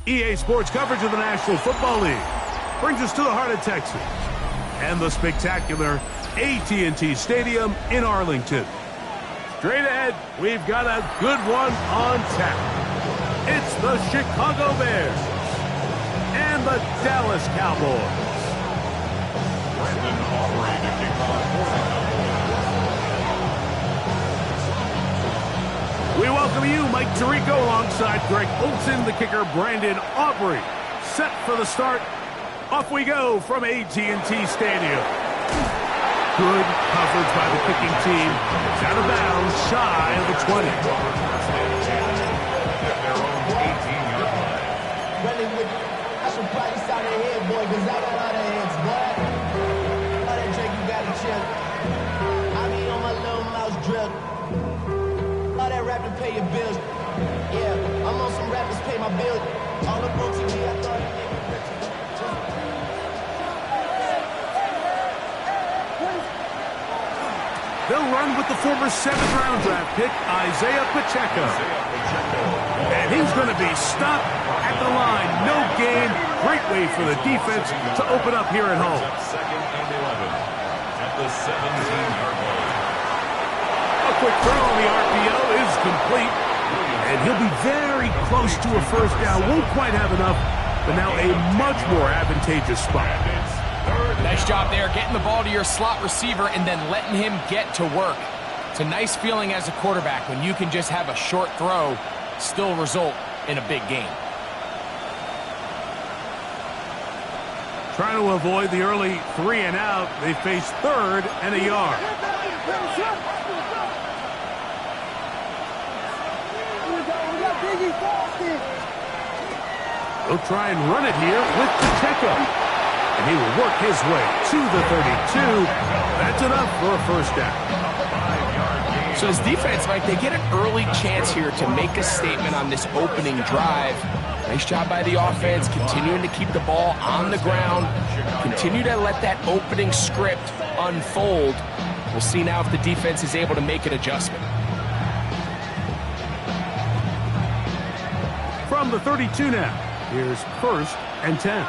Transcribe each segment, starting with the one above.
EA Sports coverage of the National Football League brings us to the heart of Texas and the spectacular AT&T Stadium in Arlington. Straight ahead, we've got a good one on tap. It's the Chicago Bears and the Dallas Cowboys. We welcome you, Mike Tirico, alongside Greg Olson, the kicker, Brandon Aubrey. Set for the start. Off we go from AT&T Stadium. Good coverage by the kicking team. It's out of bounds, shy of the 20. I should probably start their head, boy, because I got all the heads, boy. All that drink, you got to chill. I be on my little mouse drill. All that rap to pay your bills. Yeah, I'm on some rappers pay my bills. All the on TV, I thought it. They'll run with the former 7th-round draft pick, Isaiah Pacheco. And he's going to be stopped at the line. No gain. Great way for the defense to open up here at home. Second and 11 at the 17-yard line. A quick throw on the RPO is complete. And he'll be very close to a first down. Won't quite have enough, but now a much more advantageous spot. Nice job there, getting the ball to your slot receiver and then letting him get to work. It's a nice feeling as a quarterback when you can just have a short throw, still result in a big game. Trying to avoid the early 3 and out. They face 3rd and a yard. They'll try and run it here with Pacheco. And he will work his way to the 32. That's enough for a first down. So as defense, Mike, they get an early chance here to make a statement on this opening drive. Nice job by the offense, continuing to keep the ball on the ground. Continue to let that opening script unfold. We'll see now if the defense is able to make an adjustment. From the 32 now, here's 1st and 10.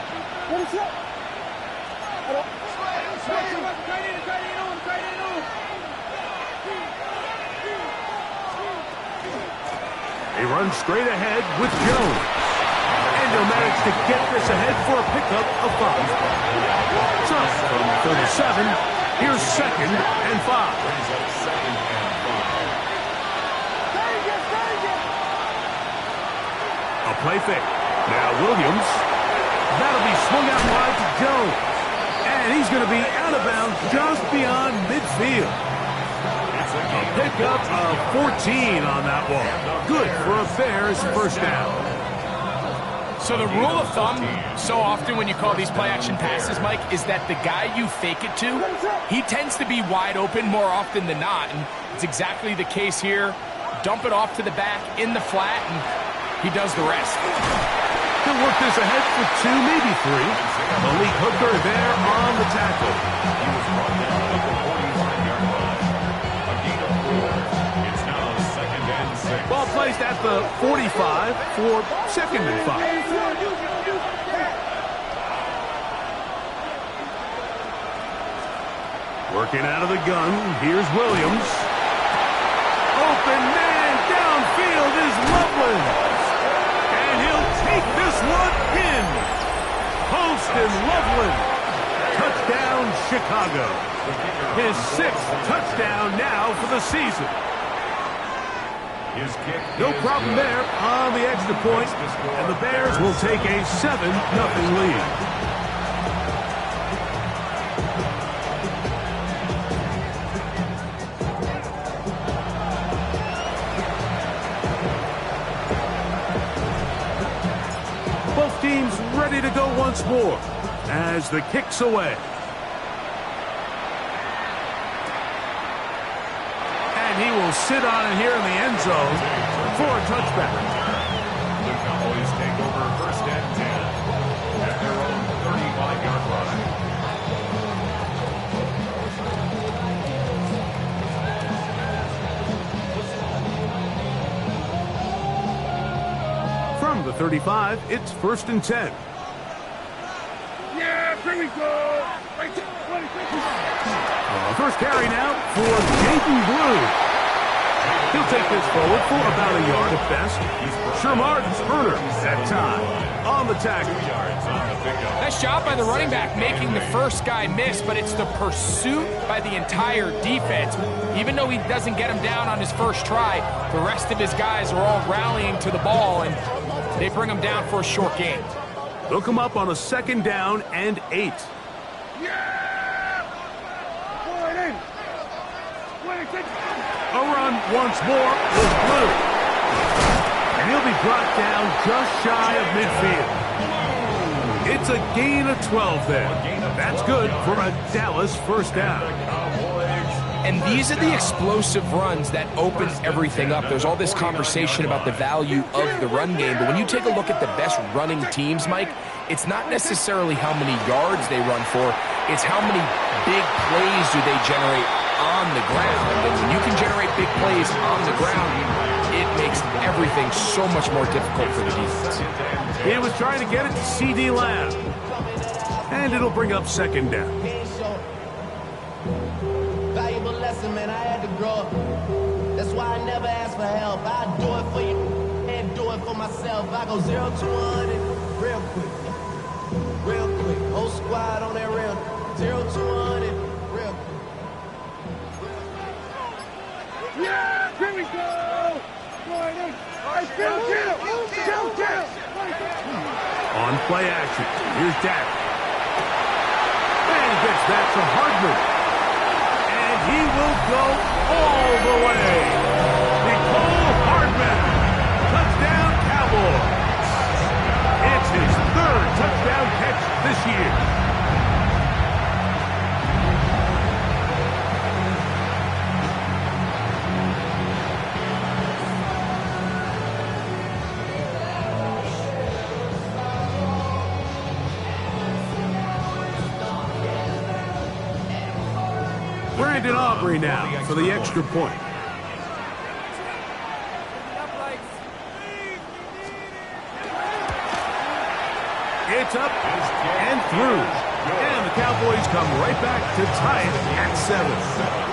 They run straight ahead with Jones. And they'll manage to get this ahead for a pickup of 5. So, from 37, here's 2nd and 5. A play fake. Now Williams. That'll be swung out wide to Jones. And he's going to be out of bounds just beyond midfield. A pickup of 14 on that one. Good for a Bears first down. So the rule of thumb, so often when you call these play-action passes, Mike, is that the guy you fake it to, he tends to be wide open more often than not. And it's exactly the case here. Dump it off to the back in the flat, and he does the rest. He'll work this ahead for 2, maybe 3. Malik Hooker there on the tackle. He was brought down at the 45-yard line. A gain of 4. It's now 2nd and 6. Ball placed at the 45 for 2nd and 5. Working out of the gun, here's Williams. Open man downfield is Loveland. And he'll take this one in. Post and Loveland. Touchdown, Chicago. His 6th touchdown now for the season. No problem there on the extra point, and the Bears will take a 7-0 lead. Both teams ready to go once more as the kick's away. And he will sit on it here in the end zone for a touchback. The Cowboys take over 1st and 10 at their own 35-yard line. From the 35, it's 1st and 10. Yeah, here we go. First carry now for Jaden Blue. He'll take this forward for about a yard at best. Shermark Turner that time on the tackle. Nice job by the running back making the first guy miss, but it's the pursuit by the entire defense. Even though he doesn't get him down on his first try, the rest of his guys are all rallying to the ball, and they bring him down for a short gain. They'll come up on a 2nd down and 8. A run once more with Blue. And he'll be brought down just shy of midfield. It's a gain of 12 there. That's good for a Dallas first down. And these are the explosive runs that open everything up. There's all this conversation about the value of the run game, but when you take a look at the best running teams, Mike, it's not necessarily how many yards they run for, it's how many big plays do they generate on the ground. And when you can generate big plays on the ground, it makes everything so much more difficult for the defense. He was trying to get it to C.D. Lamb. And it'll bring up 2nd down. Valuable lesson, man. I had to grow up. That's why I never ask for help. I do it for you and do it for myself. I go 0 to 100 real quick. Real quick. Whole squad on that real. 0 to 100 real quick. Yeah, here we go. On play action, here's Dak. And he gets that to Hardman. And he will go all the way. Nicole Hardman. Touchdown, Cowboys. It's his 3rd touchdown catch this year. Brandon Aubrey now for the extra point. It's up and through. And the Cowboys come right back to tie it at 7.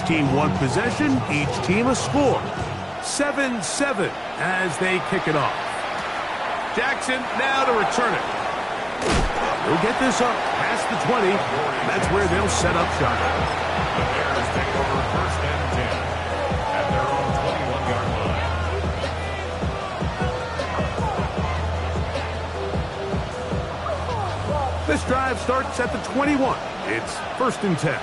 Team one possession, each team a score. 7-7 as they kick it off. Jackson now to return it. He'll get this up past the 20. That's where they'll set up shop. The Bears take over 1st and 10 at their own 21-yard line. This drive starts at the 21. It's 1st and 10.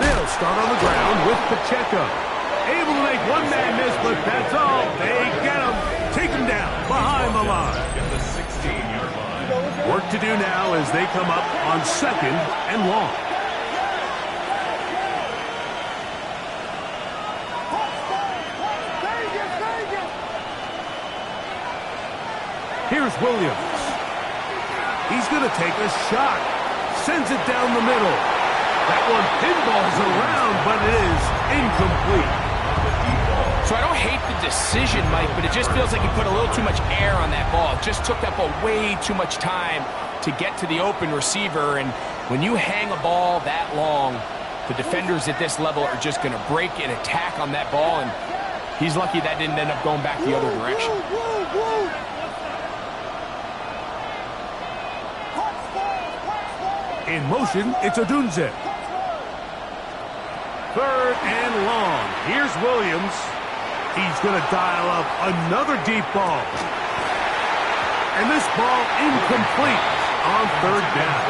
They'll start on the ground with Pacheco. Able to make one man miss, but that's all. They get him. Take him down behind the line. At the 16-yard line. Work to do now as they come up on 2nd and long. Here's Williams. He's going to take a shot. Sends it down the middle. That one pinballs around, but it is incomplete. So I don't hate the decision, Mike, but it just feels like he put a little too much air on that ball. It just took that ball way too much time to get to the open receiver. And when you hang a ball that long, the defenders at this level are just going to break and attack on that ball. And he's lucky that didn't end up going back the other direction. In motion, it's Odunze. 3rd and long. Here's Williams. He's going to dial up another deep ball. And this ball incomplete. on third down.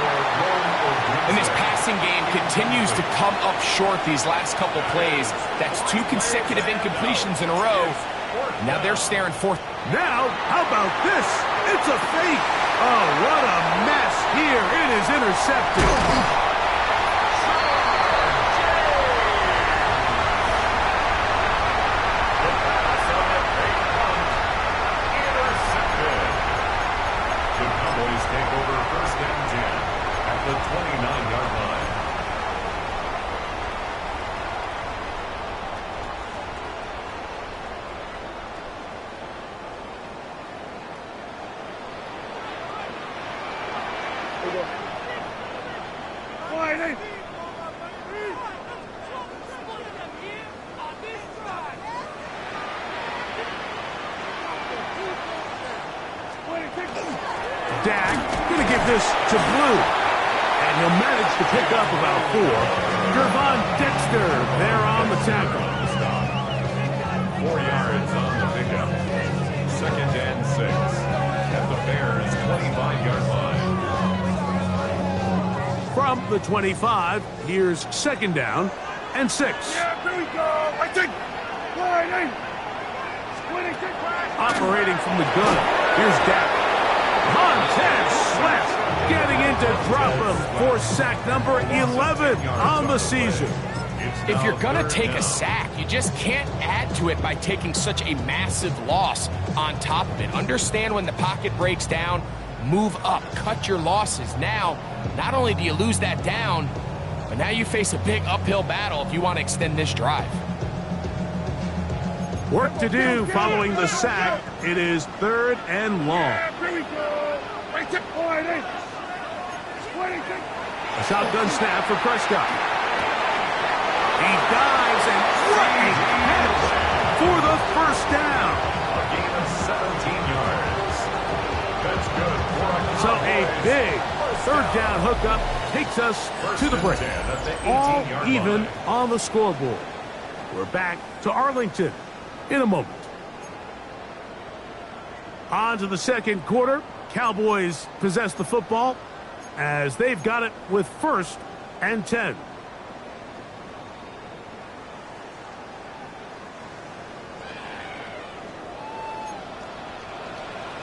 And this passing game continues to come up short these last couple plays. That's 2 consecutive incompletions in a row. Now they're staring fourth. Now, how about this? It's a fake. Oh, what a mess here. It is intercepted. Take over first and 10 at the 29-yard line. Dak going to give this to Blue. And he'll manage to pick up about 4. Gervon Dexter there on the tackle. 4 yards on the pickup. Second and 6 at the Bears' 25-yard line. From the 25, here's second down and 6. Yeah, here we go. I think. Operating from the gun, here's Dak. Montez Sweat getting into drop him for sack number 11 on the season. If you're going to take a sack, you just can't add to it by taking such a massive loss on top of it. Understand when the pocket breaks down, move up, cut your losses. Now, not only do you lose that down, but now you face a big uphill battle if you want to extend this drive. Work to do following the sack. It is third and long. Here we go. Right tip. A shotgun snap for Prescott. He dives and what a catch for the first down. A gain of 17 yards. That's good for a So a big third down hookup takes us to the break. All even on the scoreboard. We're back to Arlington in a moment. On to the second quarter. Cowboys possess the football as they've got it with first and 10.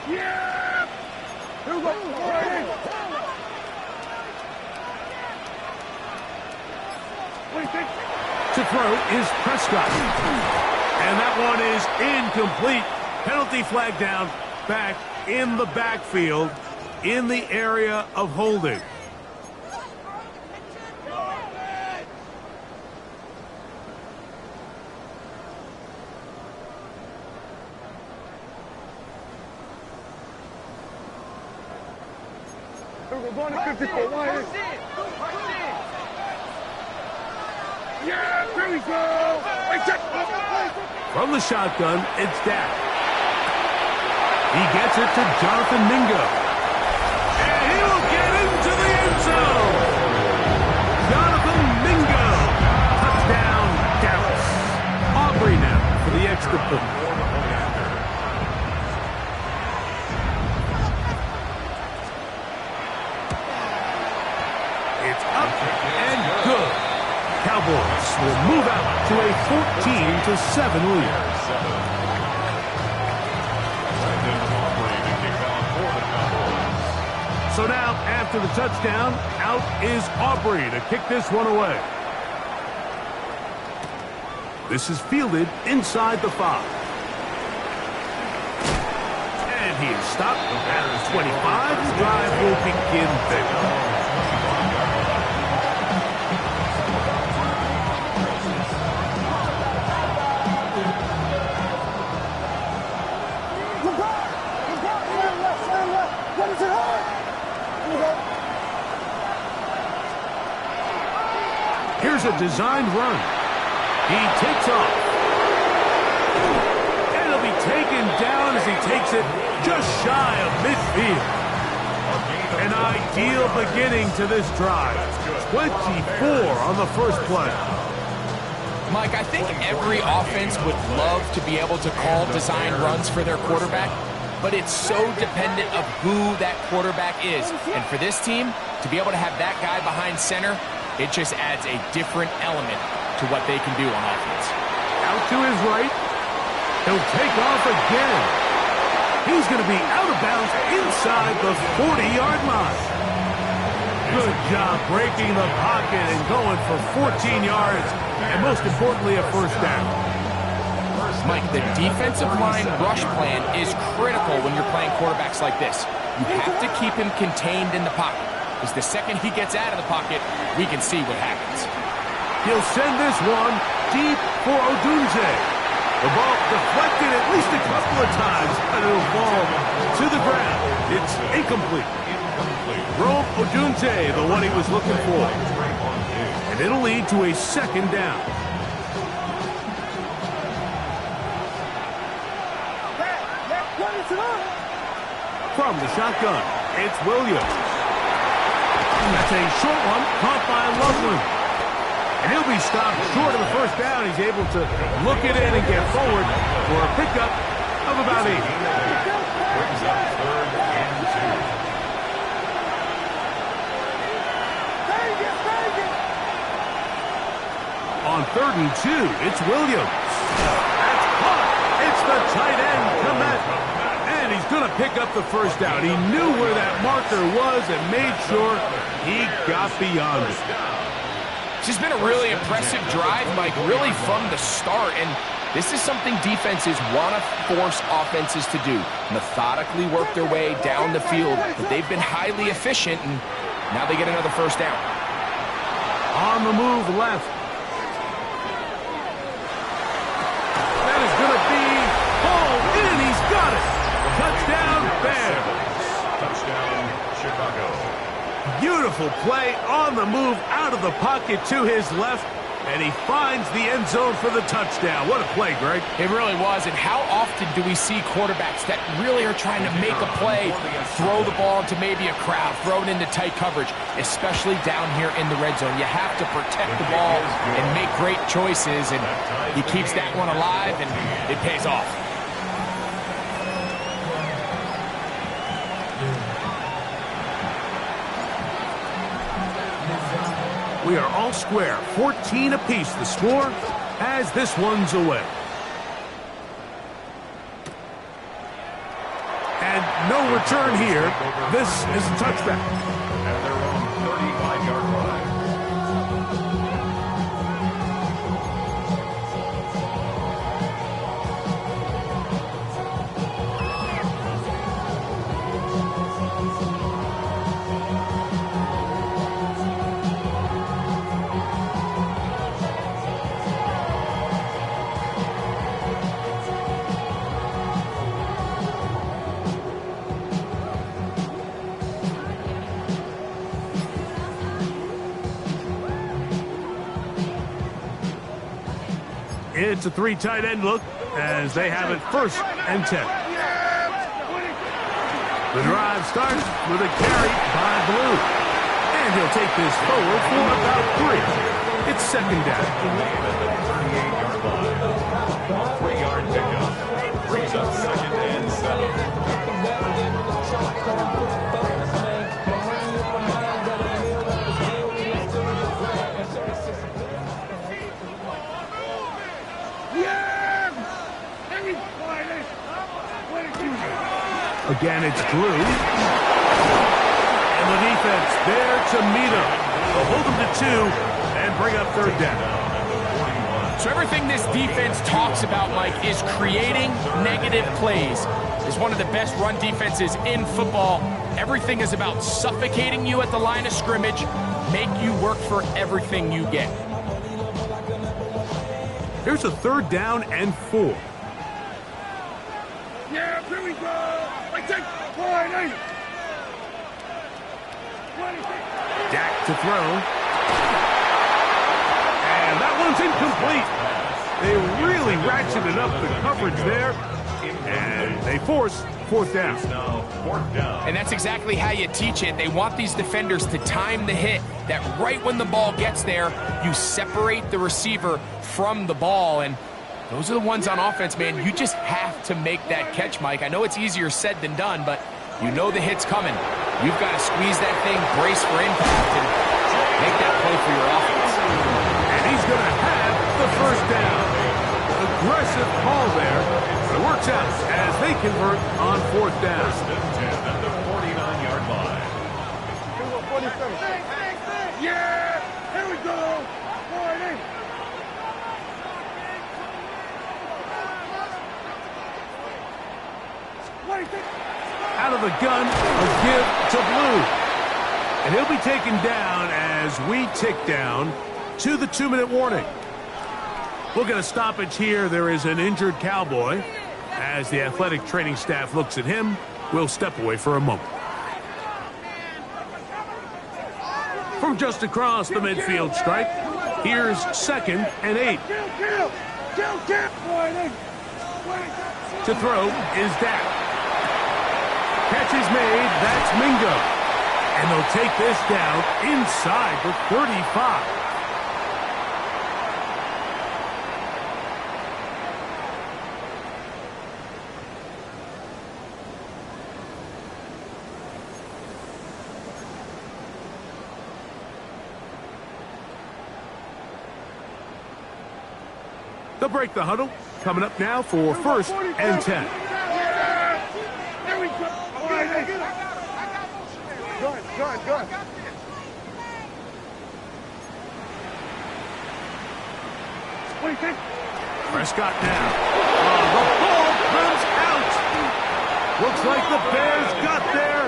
Yeah! Here we go. To throw is Prescott. And that one is incomplete. Penalty flag down, back in the backfield, in the area of holding. We're going to 54. Yeah, here we go. From the shotgun, it's Dak. He gets it to Jonathan Mingo. And he'll get into the end zone. Jonathan Mingo. Touchdown, Dallas. Aubrey now for the extra point. It's up and good. Cowboys will move out to a 14-7 lead. So now, after the touchdown, out is Aubrey to kick this one away. This is fielded inside the 5. And he is stopped at the 25. The drive will begin there. Here's a designed run. He takes off. And he'll be taken down as he takes it just shy of midfield. An ideal beginning to this drive. 24 on the first play. Mike, I think every offense would love to be able to call design runs for their quarterback, but it's so dependent of who that quarterback is. And for this team, to be able to have that guy behind center, it just adds a different element to what they can do on offense. Out to his right. He'll take off again. He's going to be out of bounds inside the 40-yard line. Good job breaking the pocket and going for 14 yards, and most importantly, a first down. Mike, the defensive line rush plan is critical when you're playing quarterbacks like this. You have to keep him contained in the pocket, because the second he gets out of the pocket, we can see what happens. He'll send this one deep for Odunze. The ball deflected at least a couple of times, and it'll fall to the ground. It's incomplete. Rome Odunze, the one he was looking for. And it'll lead to a second down. From the shotgun, it's Williams. That's a short one, caught by Loveland. And he'll be stopped short of the first down. He's able to look it in and get forward for a pickup of about 8. Brings up 3rd and 2. On 3rd and 2, it's Williams. That's caught. It's the tight end, Komet. And he's going to pick up the first down. He knew where that marker was and made sure he got beyond it. It's just been a really impressive drive, Mike, really from the start. And this is something defenses want to force offenses to do. Methodically work their way down the field. But they've been highly efficient, and now they get another first down. On the move left. That is going to be hauled in. He's got it. Touchdown, Bears. Touchdown, Chicago. Beautiful play on the move out of the pocket to his left, and he finds the end zone for the touchdown. What a play, Greg. It really was, and how often do we see quarterbacks that really are trying to make a play, throw the ball into maybe a crowd, throw it into tight coverage, especially down here in the red zone. You have to protect the ball and make great choices, and he keeps that one alive, and it pays off. We are all square, 14 apiece the score as this one's away. And no return here. This is a touchback. At their own 35-yard line. It's a 3 tight end look as they have it 1st and 10. The drive starts with a carry by Blue. And he'll take this forward for about 3. It's 2nd down. At the 38-yard line. 3-yard pickup. Brings up 2nd and 7. Again, it's Drew. And the defense there to meet him. They'll hold him to 2 and bring up 3rd down. So everything this defense talks about, Mike, is creating negative plays. It's one of the best run defenses in football. Everything is about suffocating you at the line of scrimmage, make you work for everything you get. Here's a 3rd down and 4. Yeah, here we go. I take 20. Dak to throw. And that one's incomplete. They really ratcheted up the coverage there. And they force 4th down. And that's exactly how you teach it. They want these defenders to time the hit, that right when the ball gets there, you separate the receiver from the ball. And Those are the ones on offense, man. You just have to make that catch, Mike. I know it's easier said than done, but you know the hit's coming. You've got to squeeze that thing, brace for impact, and make that play for your offense. And he's going to have the first down. Aggressive call there, but it works out as they convert on fourth down. First and 10 at the 49-yard line. Yeah! Here we go! 40! Out of the gun, a give to Blue. And he'll be taken down as we tick down to the 2-minute warning. We'll get a stoppage here. There is an injured Cowboy. As the athletic training staff looks at him, we'll step away for a moment. From just across the midfield stripe, here's 2nd and 8. To throw is Dak. Catch is made, that's Mingo. And they'll take this down inside the 35. They'll break the huddle. Coming up now for 1st and 10. There we go. Good. Prescott now. The ball comes out. Looks like the Bears got there.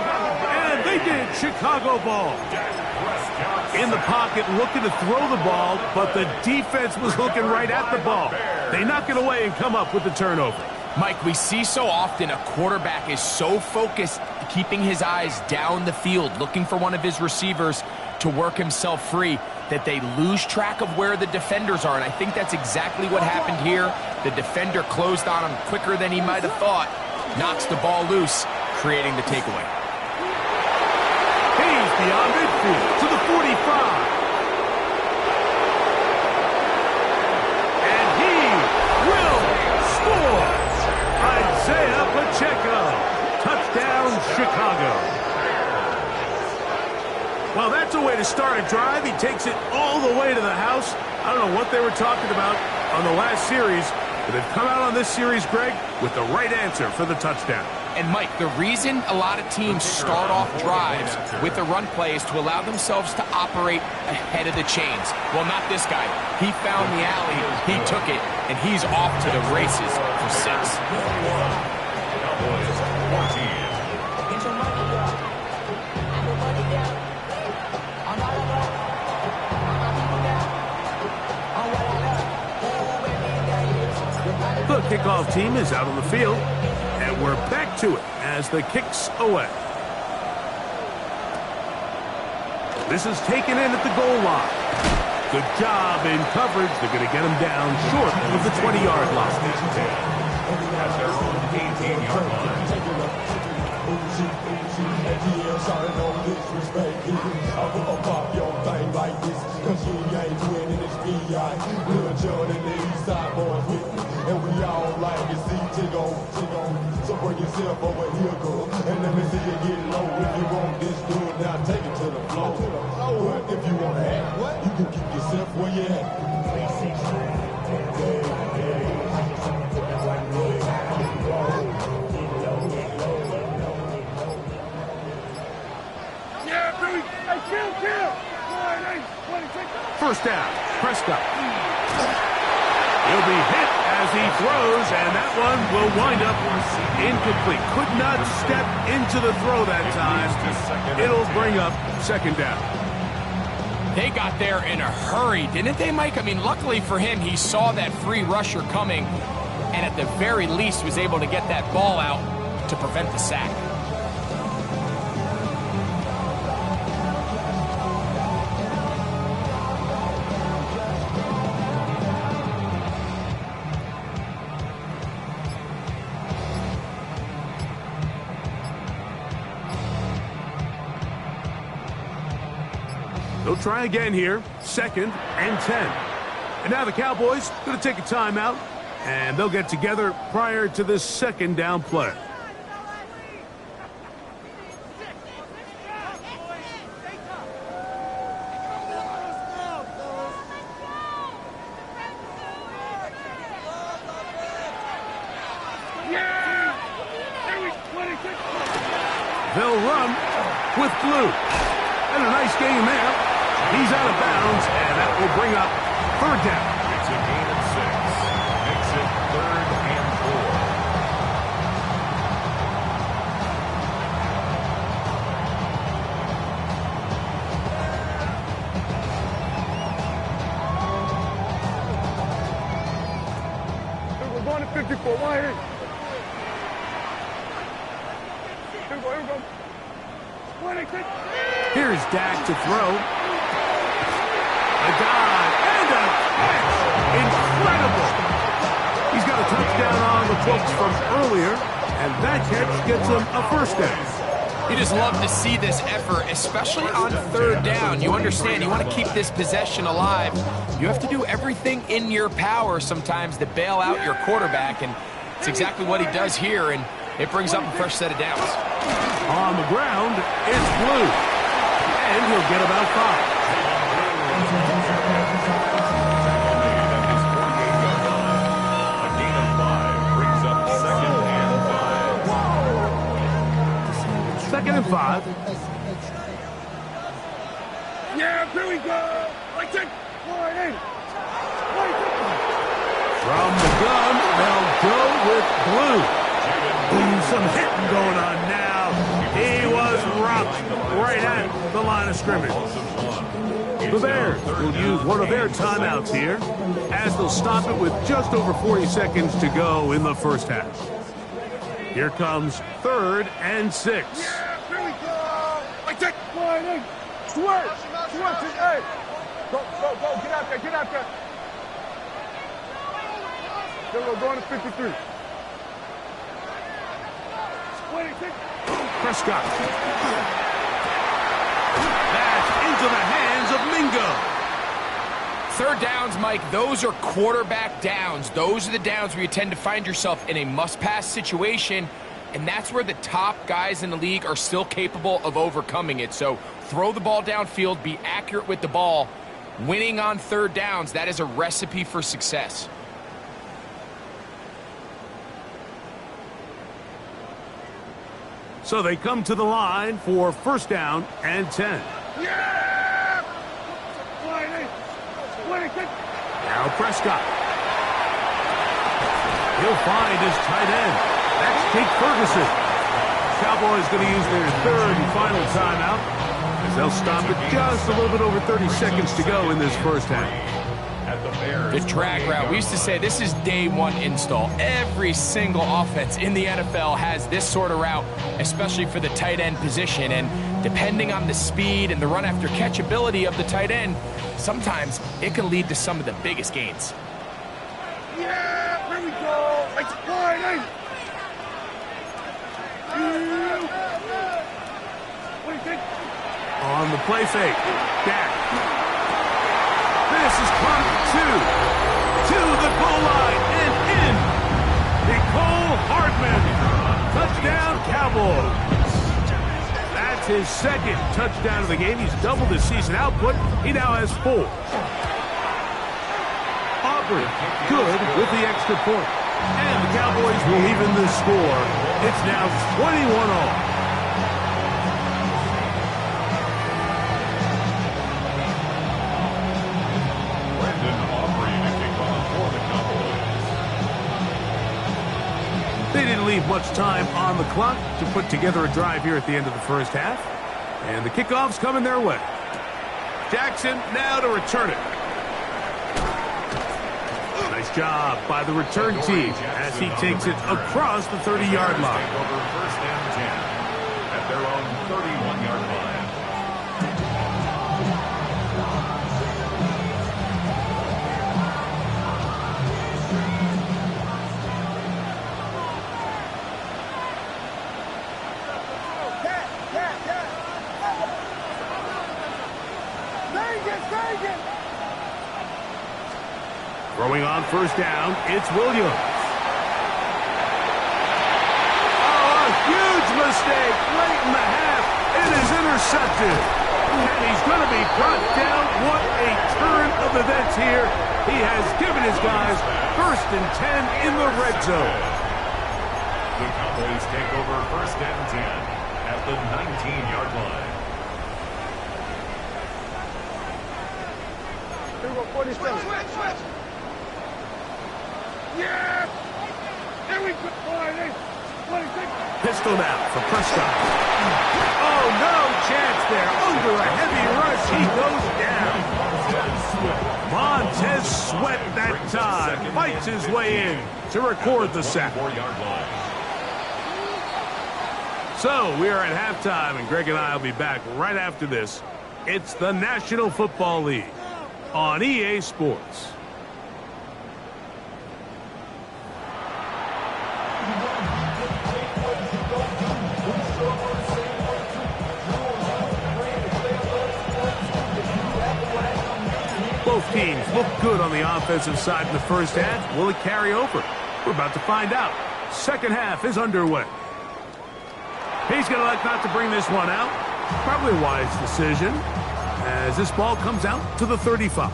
And they did. Chicago ball. In the pocket, looking to throw the ball, but the defense was looking right at the ball. They knock it away and come up with the turnover. Mike, we see so often a quarterback is so focused, keeping his eyes down the field, looking for one of his receivers to work himself free, that they lose track of where the defenders are. And I think that's exactly what happened here. The defender closed on him quicker than he might have thought, knocks the ball loose, creating the takeaway. He's beyond midfield to the 45. And he will score. Isaiah Pacheco. Touchdown, Chicago. Well, that's a way to start a drive. He takes it all the way to the house. I don't know what they were talking about on the last series, but they've come out on this series, Greg, with the right answer for the touchdown. And, Mike, the reason a lot of teams start off drives with a run play is to allow themselves to operate ahead of the chains. Well, not this guy. He found the alley, he took it, and he's off to the races for 6. Cowboys 14. The kickoff team is out on the field, and we're back to it as the kick's away. This is taken in at the goal line. Good job in coverage. They're going to get him down short of the 20-yard line. At their own 18-yard line. And we all like to see tick on. So bring yourself over here, girl. And let me see you get low. If you want this, do it now. Take it to the floor. But if you want to act, you can keep yourself where you at. Yeah, Billy. Hey, kill. 1st down, Prescott. He'll be hit as he throws, and that one will wind up incomplete. Could not step into the throw that time. It'll bring up 2nd down. They got there in a hurry, didn't they, Mike? I mean, luckily for him, he saw that free rusher coming, and at the very least was able to get that ball out to prevent the sack. They'll try again here, 2nd and 10. And now the Cowboys going to take a timeout And they'll get together prior to this second down play. They'll run with Blue. And a nice game there. He's out of bounds, and that will bring up third down. It's a gain of 6. Makes it 3rd and 4. We're going to 54. Why here? Here we go. Here we go. 26. Here's Dak to throw. A dive and a catch. Incredible. He's got a touchdown on the books from earlier, and that catch gets him a first down. You just love to see this effort, especially on third down. You understand, you want to keep this possession alive. You have to do everything in your power sometimes to bail out your quarterback, and it's exactly what he does here, and it brings up a fresh set of downs. On the ground, it's Blue. And he'll get about 5. A gain of 5 brings up 2nd and 5. 2nd and 5. Yeah, here we go. Like that. Warning. From the gun, they'll go with Blue. Ooh, some hitting going on now. He was rocked right at the line of scrimmage. The Bears will use one of their timeouts here as they'll stop it with just over 40 seconds to go in the first half. Here comes 3rd and 6. Yeah, here we go. Like that. Warning. Swerve. Swerve. Hey. Go. Get out there. Get out there. Then we're going to 53. 26. Prescott. That's into the hands of Mingo. Third downs, Mike, those are quarterback downs. Those are the downs where you tend to find yourself in a must-pass situation, and that's where the top guys in the league are still capable of overcoming it. So throw the ball downfield, be accurate with the ball. Winning on third downs, that is a recipe for success. So they come to the line for first down and 10. Yeah! 26. Now Prescott. He'll find his tight end. That's Jake Ferguson. Cowboys going to use their 3rd and final timeout as they'll stop it just a little bit over 30 seconds to go in this first half. The drag route. We used to say this is day one install. Every single offense in the NFL has this sort of route, especially for the tight end position. And depending on the speed and the run after catch ability of the tight end, sometimes it can lead to some of the biggest gains. Yeah, here we go. It's warning. 26. On the play fake, Dak. This is caught 2 to the goal line and in. Nicole Hardman. Touchdown, Cowboys. That's his 2nd touchdown of the game. He's doubled his season output. He now has 4. Aubrey, good with the extra point. And the Cowboys will even the score. It's now 21-all. They didn't leave much time on the clock to put together a drive here at the end of the first half. And the kickoff's coming their way. Jackson now to return it. Nice job by the return team as he takes it across the 30-yard line. Over first and 10 at their own 31-yard line. Throwing on first down, it's Williams. Oh, a huge mistake late in the half. It is intercepted. And he's going to be brought down. What a turn of events here. He has given his guys 1st and 10 in the red zone. The Cowboys take over 1st and 10 at the 19-yard line. Here we go, 47. Switch. Yeah! There we go. 26. Pistol now for Prescott. Oh, no chance there. Under a heavy rush, he goes down. Montez Sweat that time fights his way in to record the sack. 4-yard line. So we are at halftime, and Greg and I will be back right after this. It's the National Football League on EA Sports. Both teams look good on the offensive side in the first half. Will it carry over? We're about to find out. Second half is underway. He's going to like not to bring this one out. Probably a wise decision as this ball comes out to the 35.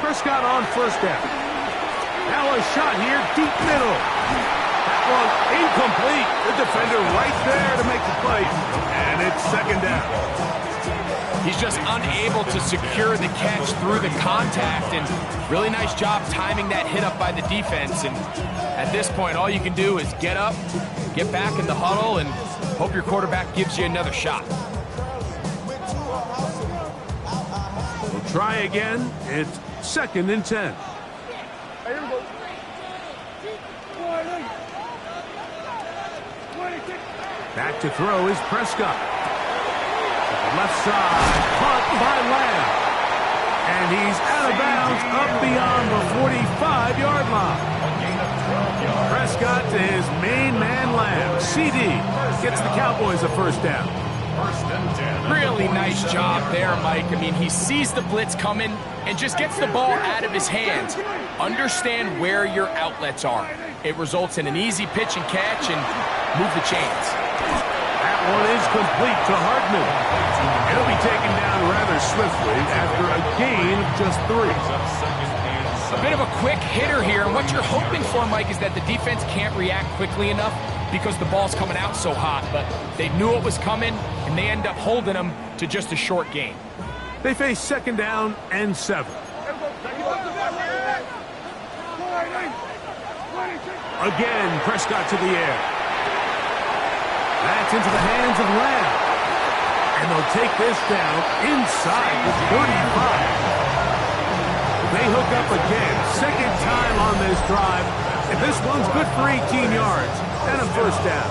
Prescott on first down. Now a shot here, deep middle. That one incomplete. The defender right there to make the play. And it's second down. He's just unable to secure the catch through the contact, and really nice job timing that hit up by the defense. And at this point, all you can do is get up, get back in the huddle, and hope your quarterback gives you another shot. We'll try again. It's 2nd and 10. Here we go. Back to throw is Prescott. To the left side, caught by Lamb. And he's out of bounds up beyond the 45-yard line. Prescott to his main man, Lamb. CD gets the Cowboys a first down. 1st and 10. Really nice job there, Mike. I mean, he sees the blitz coming and just gets the ball out of his hands. Understand where your outlets are. It results in an easy pitch and catch and move the chains. That one is complete to Hartman. He'll be taken down rather swiftly after a gain of just 3. A bit of a quick hitter here, and what you're hoping for, Mike, is that the defense can't react quickly enough because the ball's coming out so hot, but they knew it was coming, and they end up holding them to just a short gain. They face 2nd down and 7. Again, Prescott to the air. That's into the hands of Lamb. And they'll take this down inside the 35. They hook up again. 2nd time on this drive. And this one's good for 18 yards and a first down.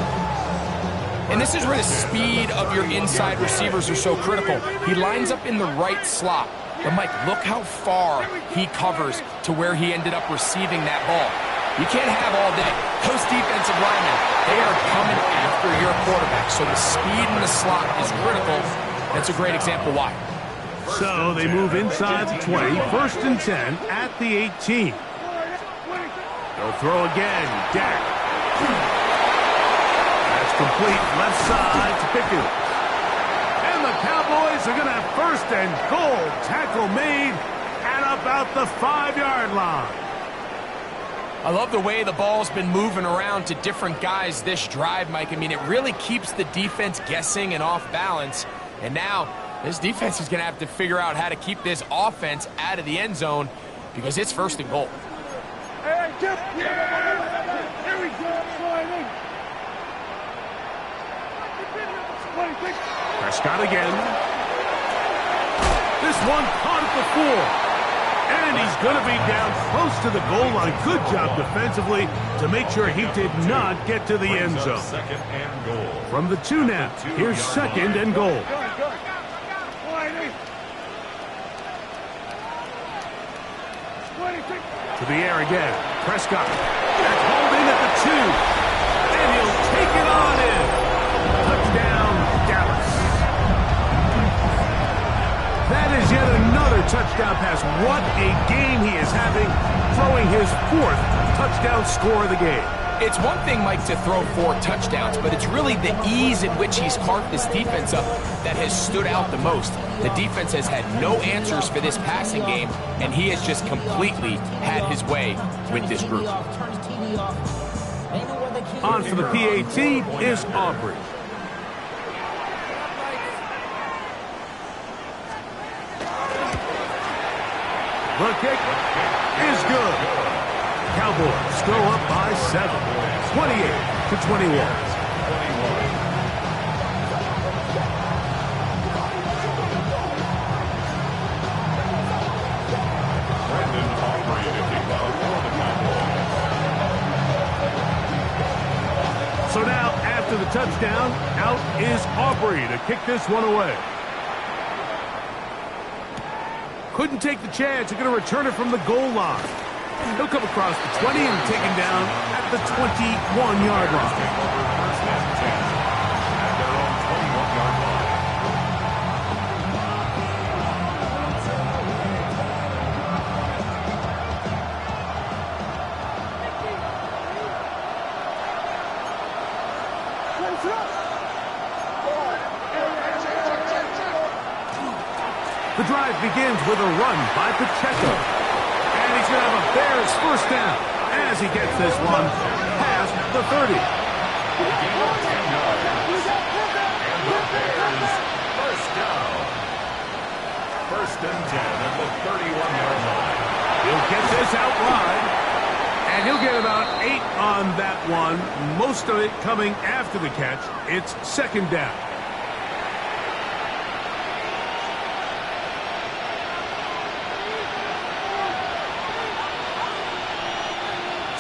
And this is where the speed of your inside receivers are so critical. He lines up in the right slot. But, Mike, look how far he covers to where he ended up receiving that ball. You can't have all day. Those defensive linemen, they are coming after your quarterback. So the speed in the slot is critical. That's a great example why. So they move inside the 20, 1st and 10 at the 18. They'll throw again. Dak. That's complete left side to Pickett. And the Cowboys are going to have 1st and goal. Tackle made at about the 5-yard line. I love the way the ball's been moving around to different guys this drive, Mike. I mean, it really keeps the defense guessing and off balance. And now this defense is going to have to figure out how to keep this offense out of the end zone because it's 1st and goal. Hey, Chip! Here we go. Prescott again. This one caught at the 4. And he's going to be down close to the goal line. Good job defensively to make sure he did not get to the end zone. 2nd and goal. From the 2 now, here's 2nd and goal. To the air again. Prescott. That's holding at the 2. And he'll take it on in. Touchdown, Dallas. That is yet another touchdown pass. What a game he is having, throwing his 4th touchdown score of the game. It's one thing, Mike, to throw 4 touchdowns, but it's really the ease in which he's carved this defense up that has stood out the most. The defense has had no answers for this passing game, and he has just completely had his way with this group. On for the PAT is Aubrey. The kick is good. Cowboys go up by 7, 28-21. So now, after the touchdown, out is Aubrey to kick this one away. Couldn't take the chance. They're going to return it from the goal line. He'll come across the 20 and take him down at the 21-yard line. First and 10 at their own 21-yard line. The drive begins with a run by Pacheco. And he's going to have a Bears first down as he gets this one past the 30. First down. First and 10 at the 31-yard line. He'll get this out wide. And he'll get about 8 on that one. Most of it coming after the catch. It's second down.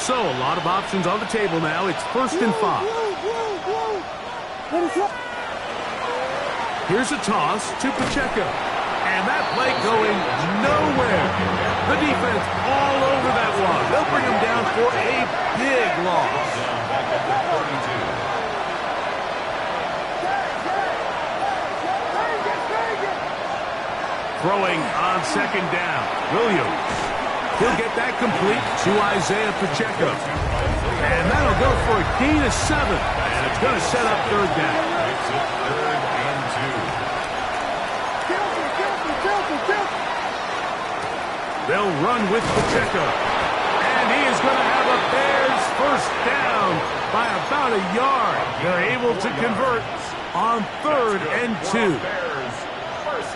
So, a lot of options on the table now. It's first and 5. Here's a toss to Pacheco. And that play going nowhere. The defense all over that one. They'll bring him down for a big loss. Back at the 32. Throwing on second down. Williams. He'll get that complete to Isaiah Pacheco. And that'll go for a gain of 7. And it's going to set up third down. Makes it 3rd and 2. They'll run with Pacheco. And he is going to have a Bears first down by about a yard. They're able to convert on 3rd and 2.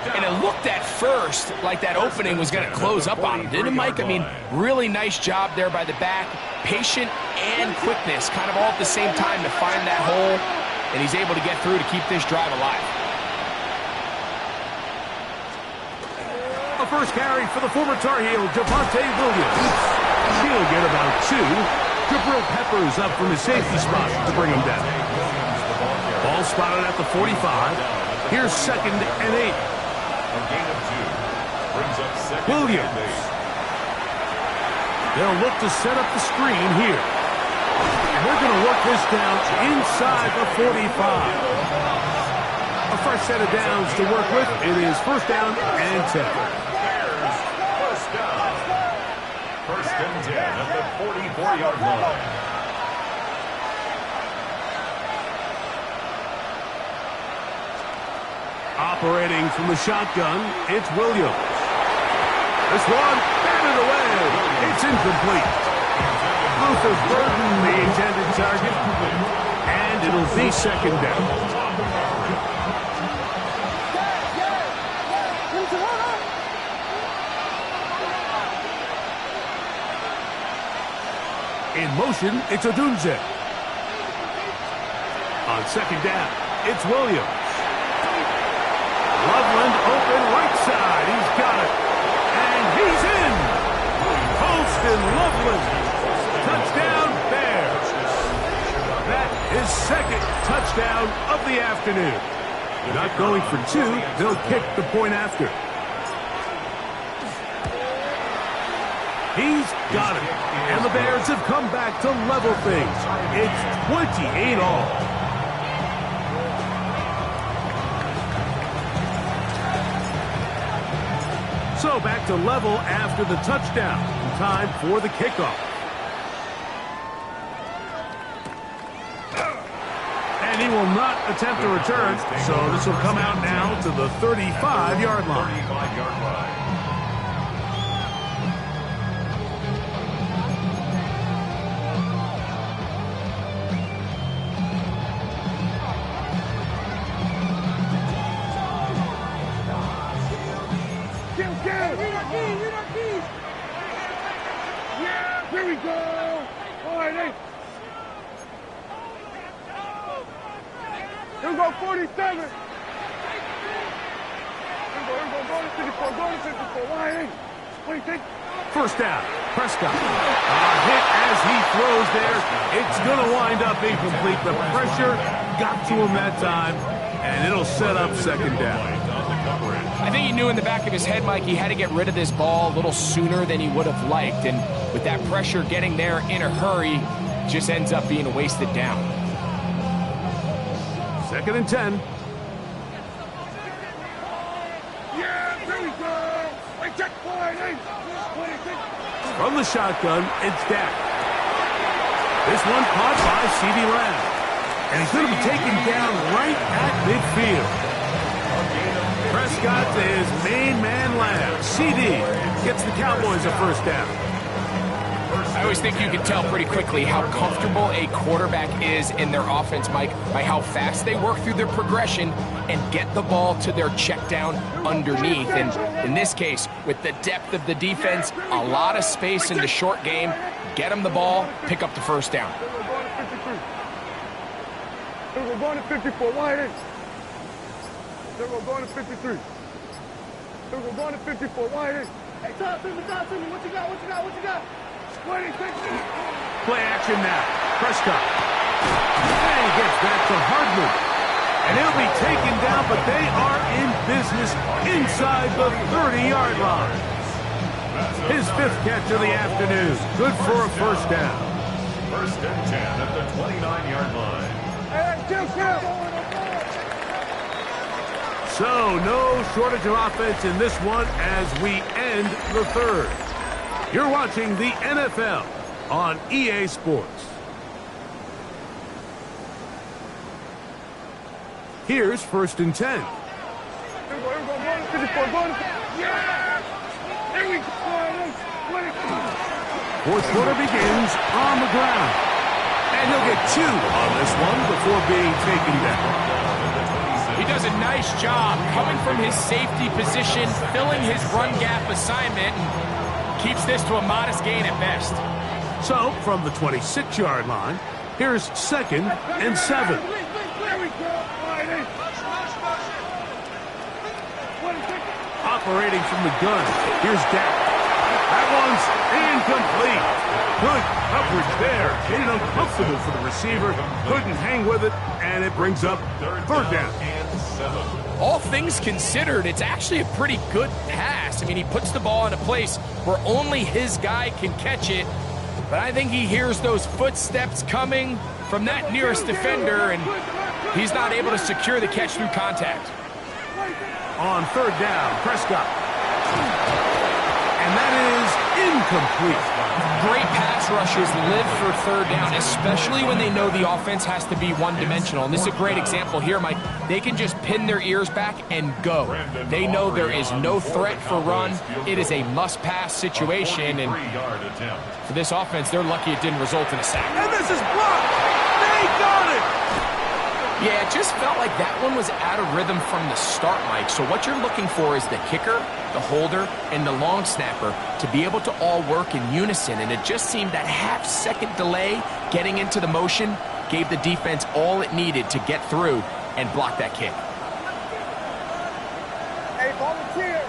And it looked at first like that opening was going to close up on him, didn't it, Mike? I mean, really nice job there by the back. Patient and quickness kind of all at the same time to find that hole. And he's able to get through to keep this drive alive. A first carry for the former Tar Heel, Devontae Williams. He'll get about 2. Jabril Peppers up from his safety spot to bring him down. Ball spotted at the 45. Here's second and 8. A gain of 2. Brings up second Williams. and 8. They'll look to set up the screen here. And they're going to work this down inside the 45. A fresh set of downs to work with. It is first down and 10. Bears, first down. First and 10 at the 44-yard line. Operating from the shotgun, it's Williams. This one, batted away. It's incomplete. Luther Burden, the intended target. And it'll be second down. In motion, it's Odunze. On second down, it's Williams. Loveland open right side. He's got it. And he's in. Colston Loveland. Touchdown Bears. That is second touchdown of the afternoon. Not going for 2. They'll kick the point after. He's got it. And the Bears have come back to level things. It's 28 all. So back to level after the touchdown. Time for the kickoff. And he will not attempt a return, so this will come out now to the 35-yard line. 35-yard line. Yeah, here we go. All right, hey. Here we go, 47. Here we go, go to 54, go to 54. All right, hey. What do you think? First down, Prescott. Hit as he throws there. It's going to wind up incomplete. The pressure got to him that time, and it'll set up second down. I think he knew in the back of his head, Mike, he had to get rid of this ball a little sooner than he would have liked. And with that pressure getting there in a hurry, just ends up being a wasted down. Second and 10. Yeah, here we go. Wait, check point, hey. From the shotgun, it's Dak. This one caught by C.D. Lamb. And he's going to be taken down right at midfield. Prescott to his main man Lamb. C.D. gets the Cowboys a first down. I always think you can tell pretty quickly how comfortable a quarterback is in their offense, Mike, by how fast they work through their progression and get the ball to their check down underneath. And in this case, with the depth of the defense, a lot of space in the short game, get them the ball, pick up the first down. We're going to 54. Wide in. Then we're going to 53. Then we're going to 54. Wide in. Hey, talk to me. What you got? 26. Play action now. Prescott. And he gets back to Hardman. And he'll be taken down, but they are in business inside the 30-yard line. His fifth catch of the afternoon. Good for a first down. First and 10 at the 29-yard line. Hey, kill. So, no shortage of offense in this one as we end the third. You're watching the NFL on EA Sports. Here's first and 10. Here we go, 54, yeah! Here we go, Fourth quarter begins on the ground. And he'll get 2 on this one before being taken down. He does a nice job coming from his safety position, filling his run gap assignment, and keeps this to a modest gain at best. So, from the 26-yard line, here's second and 7. Operating from the gun, here's Dak. That one's incomplete. Good coverage there. Made it uncomfortable for the receiver. Couldn't hang with it, and it brings up third down. All things considered, it's actually a pretty good pass. I mean, he puts the ball in a place where only his guy can catch it. But I think he hears those footsteps coming from that nearest defender, and he's not able to secure the catch through contact. On third down, Prescott. And that is incomplete. Great pass rushers live for third down, especially when they know the offense has to be one-dimensional. And this is a great example here, Mike. They can just pin their ears back and go. They know there is no threat for run. It is a must-pass situation. And for this offense, they're lucky it didn't result in a sack. And this is blocked. They got it. Yeah, it just felt like that one was out of rhythm from the start, Mike. So what you're looking for is the kicker, the holder, and the long snapper to be able to all work in unison. And it just seemed that half-second delay getting into the motion gave the defense all it needed to get through and block that kick. Hey, volunteer.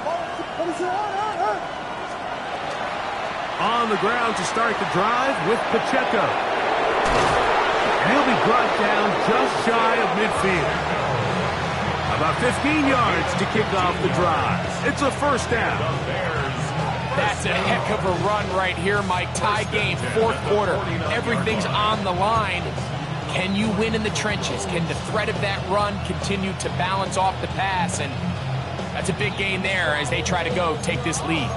On the ground to start the drive with Pacheco. And he'll be brought down just shy of midfield. About 15 yards to kick off the drive. It's a first down. That's a heck of a run right here, Mike. Tie game, fourth quarter. Everything's on the line. Can you win in the trenches? Can the threat of that run continue to balance off the pass? And that's a big gain there as they try to take this lead.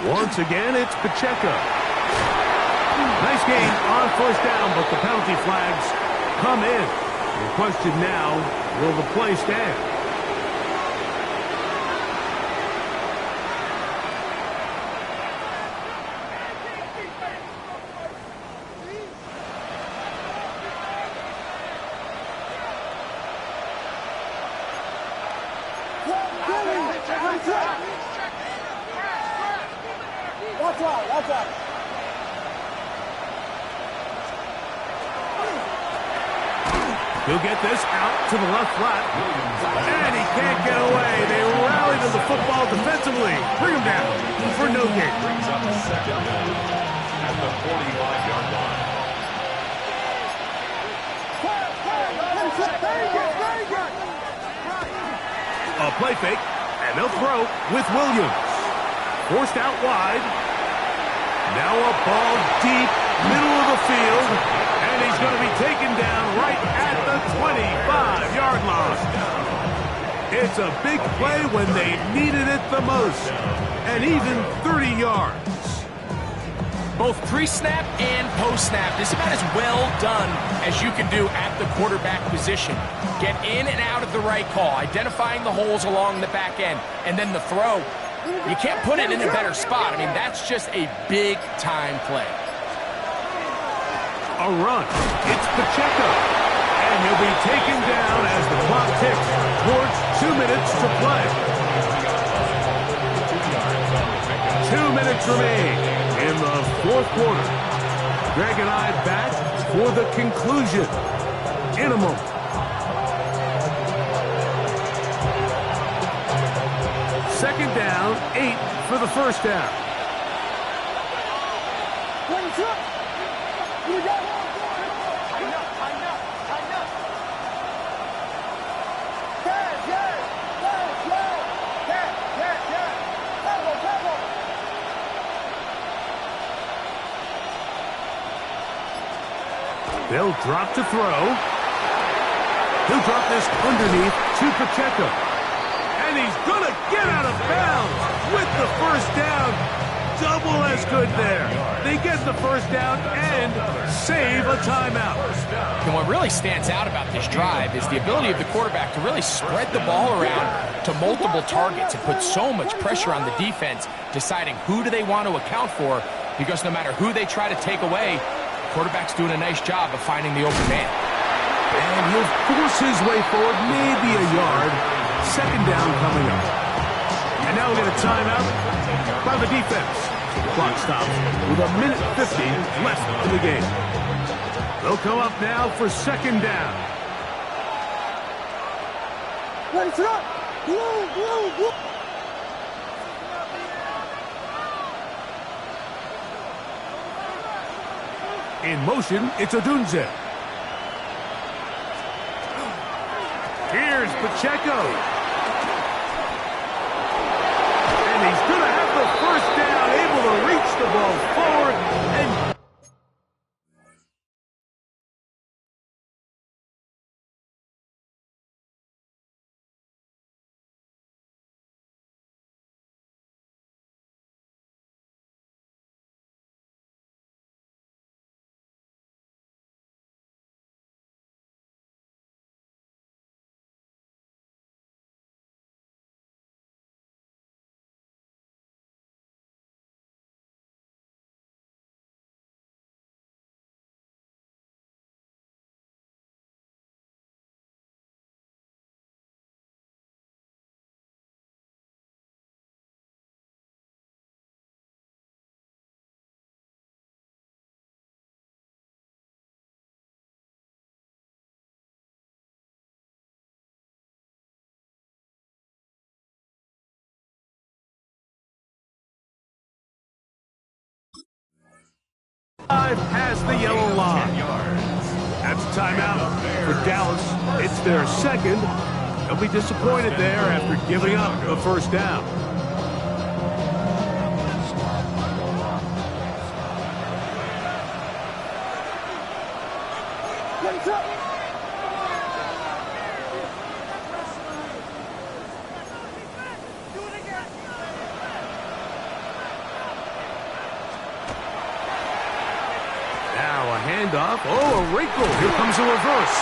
Once again, it's Pacheco. Nice game on first down, but the penalty flags come in. The question now, will the play stand? Watch out. He'll get this out to the left flat. And he can't get away. They rally to the football defensively. Bring him down for no gain. Brings up second down at the 45-yard line. A play fake, and they'll throw with Williams. Forced out wide. Now a ball deep, middle of the field, and he's going to be taken down right at the 25-yard line. It's a big play when they needed it the most, and even 30 yards. Both pre-snap and post-snap, this is about as well done as you can do at the quarterback position. Get in and out of the right call, identifying the holes along the back end, and then the throw. You can't put it in a better spot. I mean, that's just a big-time play. A run. It's Pacheco. And he'll be taken down as the clock ticks towards 2 minutes to play. 2 minutes remain in the fourth quarter. Greg and I back for the conclusion in a moment. Second down, 8 for the first down. They'll drop to throw. He'll drop this underneath to Pacheco. And he's going to get out of bounds with the first down. Double as good there. They get the first down and save a timeout. And what really stands out about this drive is the ability of the quarterback to really spread the ball around to multiple targets and put so much pressure on the defense, deciding who do they want to account for, because no matter who they try to take away, the quarterback's doing a nice job of finding the open man. And he'll force his way forward, maybe a yard. Second down coming up. And now we'll get a timeout by the defense. The clock stops with 1:50 left in the game. They'll come up now for second down. In motion, it's Odunze. Here's Pacheco. And he's going to have the first down, able to reach the ball forward and Past the yellow line. 10 yards. That's a timeout for Dallas. It's their second. They'll be disappointed there after giving up a first down. Handoff. Oh, a wrinkle. Here comes a reverse.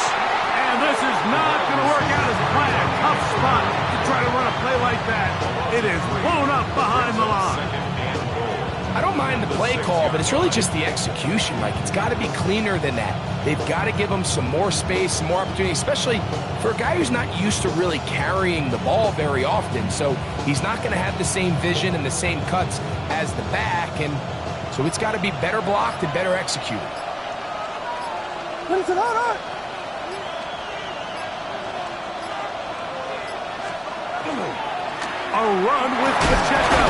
And this is not going to work out as planned. Tough spot to try to run a play like that. It is blown up behind the line. I don't mind the play call, but it's really just the execution. Like, it's got to be cleaner than that. They've got to give him some more space, some more opportunity, especially for a guy who's not used to really carrying the ball very often. So he's not going to have the same vision and the same cuts as the back. And so it's got to be better blocked and better executed. A run with Pacheco.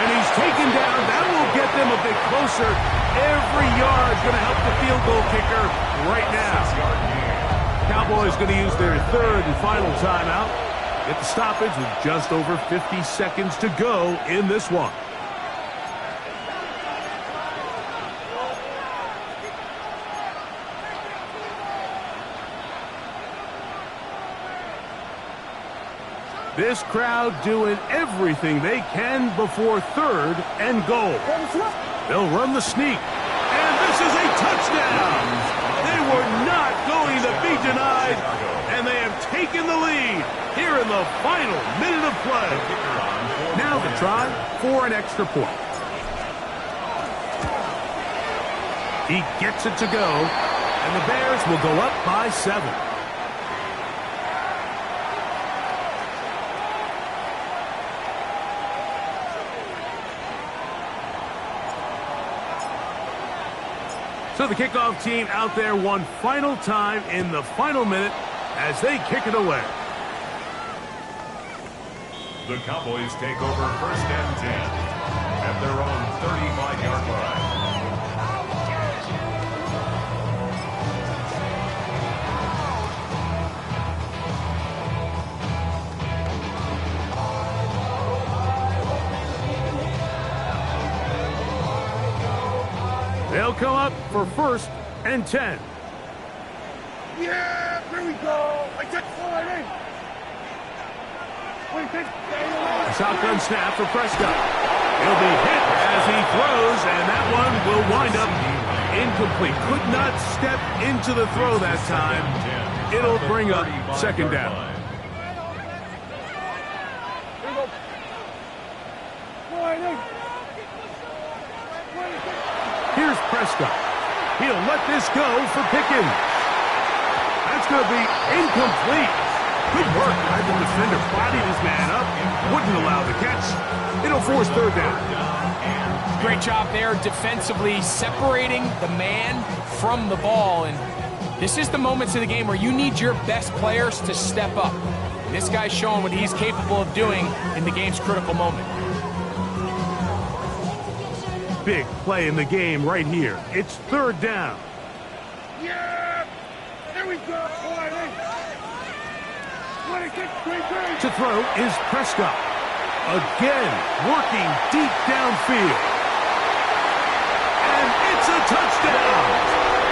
And he's taken down. That will get them a bit closer. Every yard's going to help the field goal kicker right now. Cowboys going to use their third and final timeout. Get the stoppage with just over 50 seconds to go in this one. This crowd doing everything they can before third and goal. They'll run the sneak. And this is a touchdown. They were not going to be denied. And they have taken the lead here in the final minute of play. Now the try for an extra point. He gets it to go. And the Bears will go up by 7. So the kickoff team out there one final time in the final minute as they kick it away. The Cowboys take over first and 10 at their own 35-yard line. They'll come up for first and 10. Yeah, here we go. I took 4 A shotgun snap for Prescott. He'll be hit as he throws, and that one will wind up incomplete. Could not step into the throw that time. It'll bring up second down. Here's Prescott. He'll let this go for Pickens. That's going to be incomplete. Good work by the defender. Bodied his man up. Wouldn't allow the catch. It'll force third down. Great job there defensively, separating the man from the ball. And this is the moments of the game where you need your best players to step up. And this guy's showing what he's capable of doing in the game's critical moment. Big play in the game right here. It's third down. Yeah! There we go! To throw is Prescott. Again, working deep downfield. And it's a touchdown!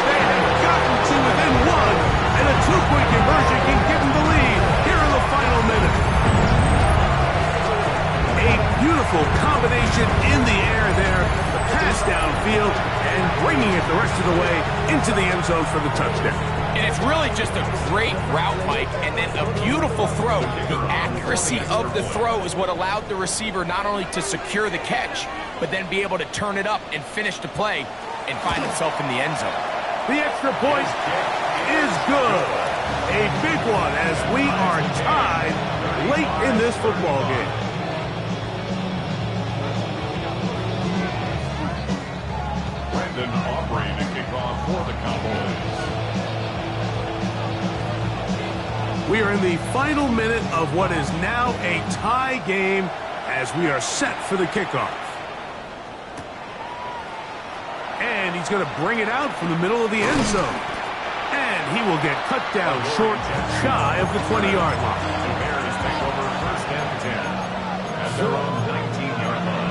They have gotten to within 1, and a 2-point conversion can give them the lead here in the final minute. A beautiful combination in the air there. The pass downfield and bringing it the rest of the way into the end zone for the touchdown. And it's really just a great route, Mike, and then a beautiful throw. The accuracy of the throw is what allowed the receiver not only to secure the catch, but then be able to turn it up and finish the play and find himself in the end zone. The extra point is good. A big one as we are tied late in this football game. Brandon Aubrey to kick off for the Cowboys. We are in the final minute of what is now a tie game as we are set for the kickoff. And he's going to bring it out from the middle of the end zone. And he will get cut down short, shy of the 20-yard line. The Bears take over first and 10 at their own 19-yard line.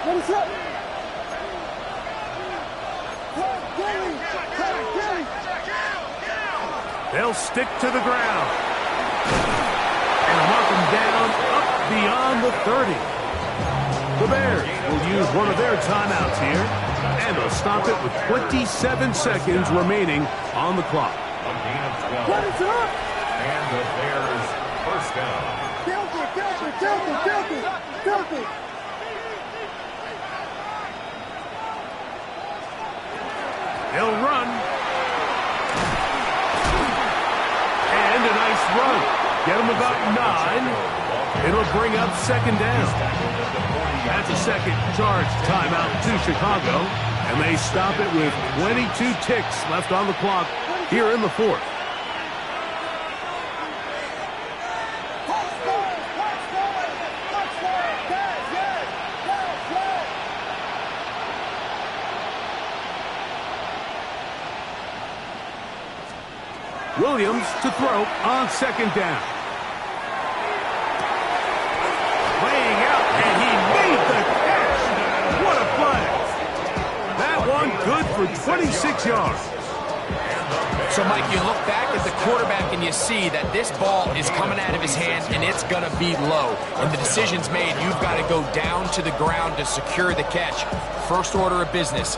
What is up? They'll stick to the ground. And mark him down up beyond the 30. The Bears will use one of their timeouts here. And they'll stop it with 27 seconds remaining on the clock. A gain of 12. What is up? And the Bears first down. Count it. They'll run. And a nice run. Get them about 9. It'll bring up second down. That's a second charge timeout to Chicago. And they stop it with 22 ticks left on the clock here in the fourth. Williams to throw on second down. Laying out, and he made the catch. What a play. That one good for 26 yards. So, Mike, you look back at the quarterback and you see that this ball is coming out of his hand and it's going to be low. And the decision's made. You've got to go down to the ground to secure the catch. First order of business.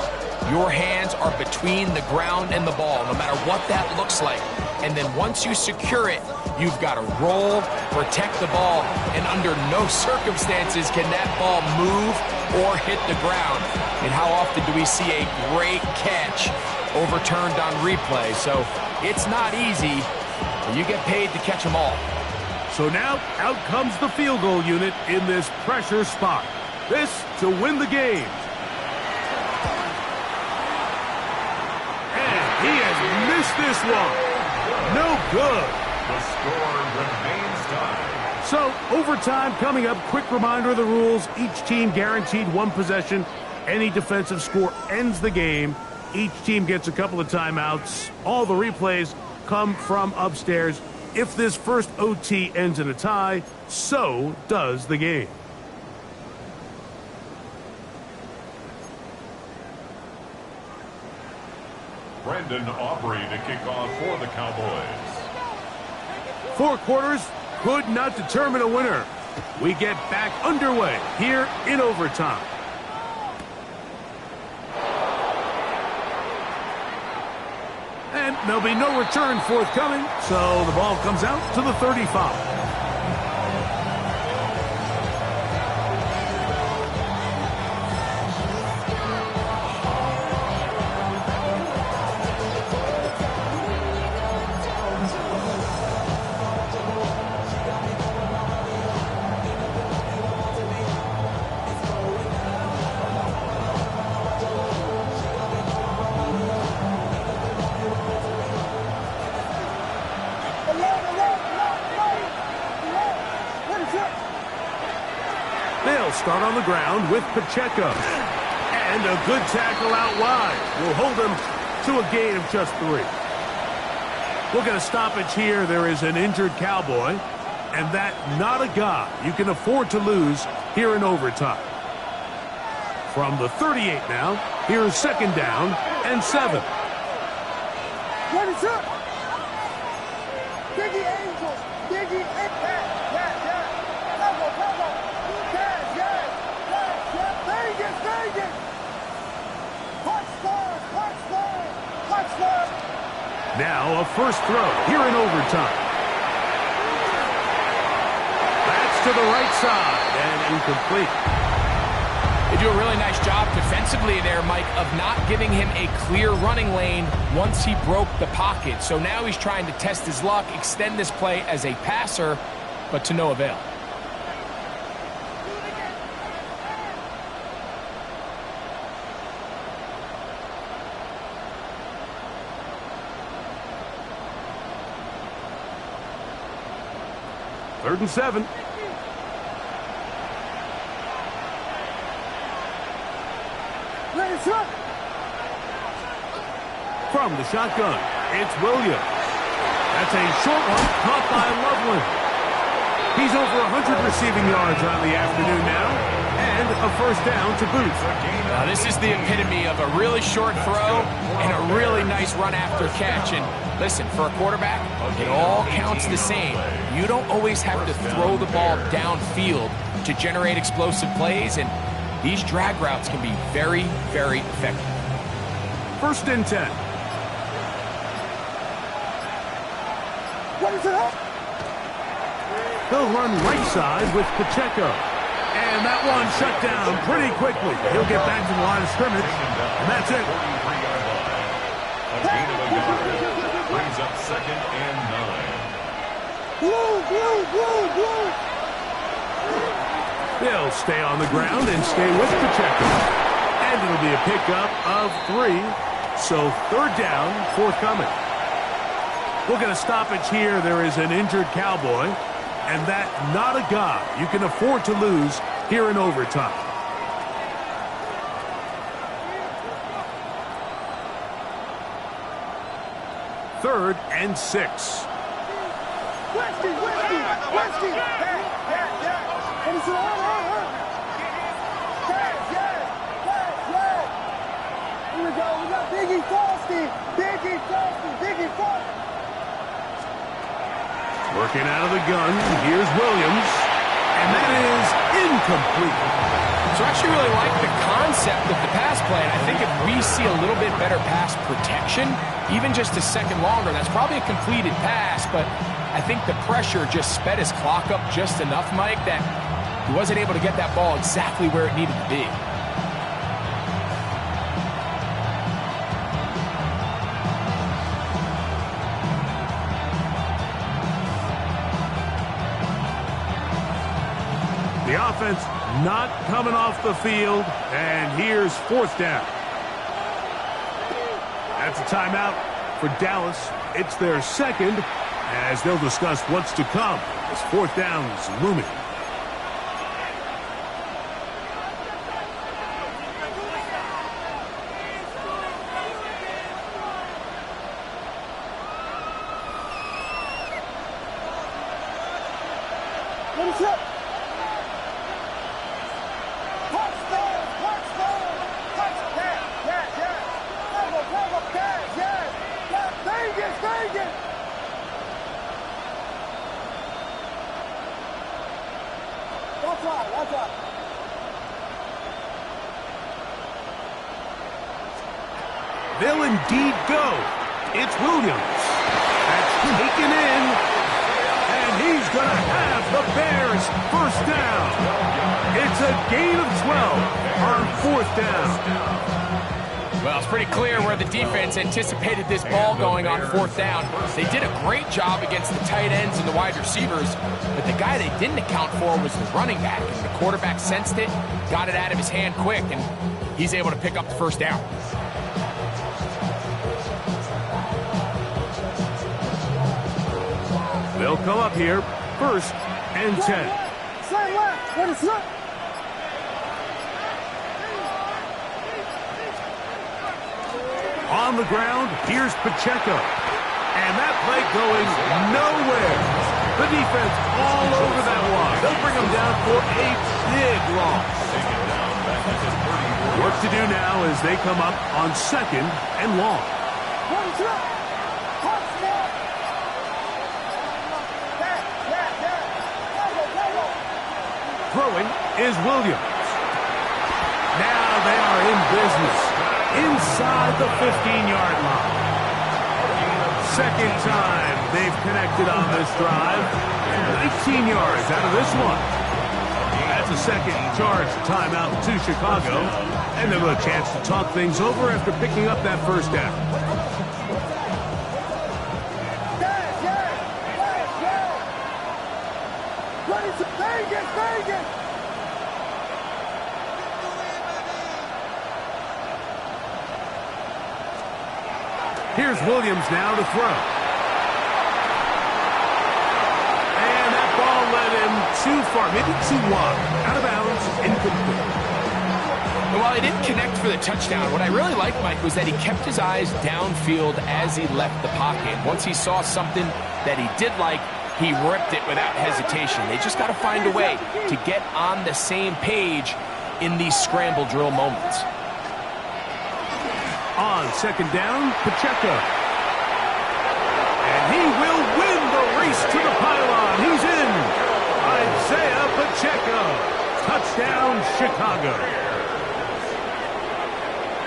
Your hands are between the ground and the ball, no matter what that looks like. And then once you secure it, you've got to roll, protect the ball, and under no circumstances can that ball move or hit the ground. And how often do we see a great catch overturned on replay? So it's not easy, but you get paid to catch them all. So now out comes the field goal unit in this pressure spot. This to win the game. And he has missed this one. No good. The score remains tied. So, overtime coming up. Quick reminder of the rules. Each team guaranteed one possession. Any defensive score ends the game. Each team gets a couple of timeouts. All the replays come from upstairs. If this first OT ends in a tie, so does the game. Brendan Aubrey to kick off for the Cowboys. 4 quarters could not determine a winner. We get back underway here in overtime. And there'll be no return forthcoming, so the ball comes out to the 35. They'll start on the ground with Pacheco. And a good tackle out wide will hold him to a gain of just 3. We'll get a stoppage here. There is an injured Cowboy, and that not a guy you can afford to lose here in overtime. From the 38 now, here's second down and 7. What is up? Diggy Angels. Diggy Angels. Vegas. Touchdown. Now a first throw here in overtime. That's to the right side and incomplete. They do a really nice job defensively there, Mike, of not giving him a clear running lane once he broke the pocket. So now he's trying to test his luck, extend this play as a passer, but to no avail. 3rd and 7. From the shotgun, it's Williams. That's a short one caught by Loveland. He's over 100 receiving yards on the afternoon now, and a first down to boot. Now, this is the epitome of a really short throw and a really nice run after catch. And listen, for a quarterback, it all counts the same. You don't always have to throw the ball downfield to generate explosive plays, and these drag routes can be very, very effective. 1st and 10. He'll run right side with Pacheco. And that one shut down pretty quickly. He'll get back to the line of scrimmage, and that's it. A gain of a yard brings up 2nd and 9. They'll stay on the ground and stay with Pacheco. And it'll be a pickup of 3. So 3rd down, forthcoming. We'll get a stoppage here. There is an injured Cowboy, and that not a guy you can afford to lose here in overtime. Third and 6. Here we go. We got Biggie Frosty. Working out of the gun, here's Williams, and that is incomplete. So I actually really like the concept of the pass play, and I think if we see a little bit better pass protection, even just a second longer, that's probably a completed pass, but I think the pressure just sped his clock up just enough, Mike, that he wasn't able to get that ball exactly where it needed to be. The offense not coming off the field, and here's 4th down. That's a timeout for Dallas. It's their 2nd, as they'll discuss what's to come as 4th down is looming. They'll indeed go. It's Williams. That's taken in. And he's going to have the Bears first down. It's a gain of 12 on 4th down. Well, it's pretty clear where the defense anticipated this ball going on 4th down. They did a great job against the tight ends and the wide receivers, but the guy they didn't account for was the running back, and the quarterback sensed it, got it out of his hand quick, and he's able to pick up the first down. They'll come up here, 1st and 10. On the ground, here's Pacheco. And that play going nowhere. The defense all over that one. They'll bring him down for a big loss. Work to do now as they come up on 2nd and long. Throwing is Williams. Now they are in business inside the 15-yard line. 2nd time they've connected on this drive. 19 yards out of this one. That's a 2nd charge timeout to Chicago. And they'll have a chance to talk things over after picking up that first down. Here's Williams now to throw. And that ball too far, maybe too wide. Out of bounds, incomplete. And while he didn't connect for the touchdown, what I really liked, Mike, was that he kept his eyes downfield as he left the pocket. Once he saw something that he did like, he ripped it without hesitation. They just got to find a way to get on the same page in these scramble drill moments. On second down, Pacheco. And he will win the race to the pylon. He's in. Isaiah Pacheco. Touchdown, Chicago.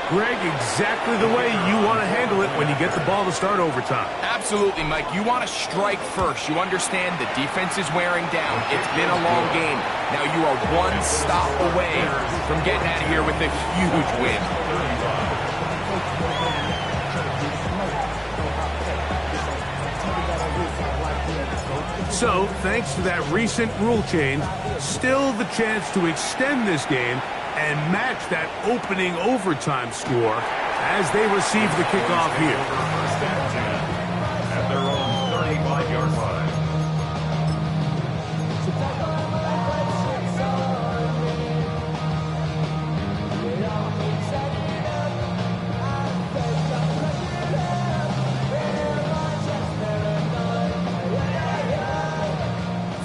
Greg, exactly the way you want to handle it when you get the ball to start overtime. Absolutely, Mike. You want to strike first. You understand the defense is wearing down. It's been a long game. Now you are one stop away from getting out of here with a huge win. So, thanks to that recent rule change, still the chance to extend this game and match that opening overtime score as they receive the kickoff here. First and 10 at their own 35-yard line.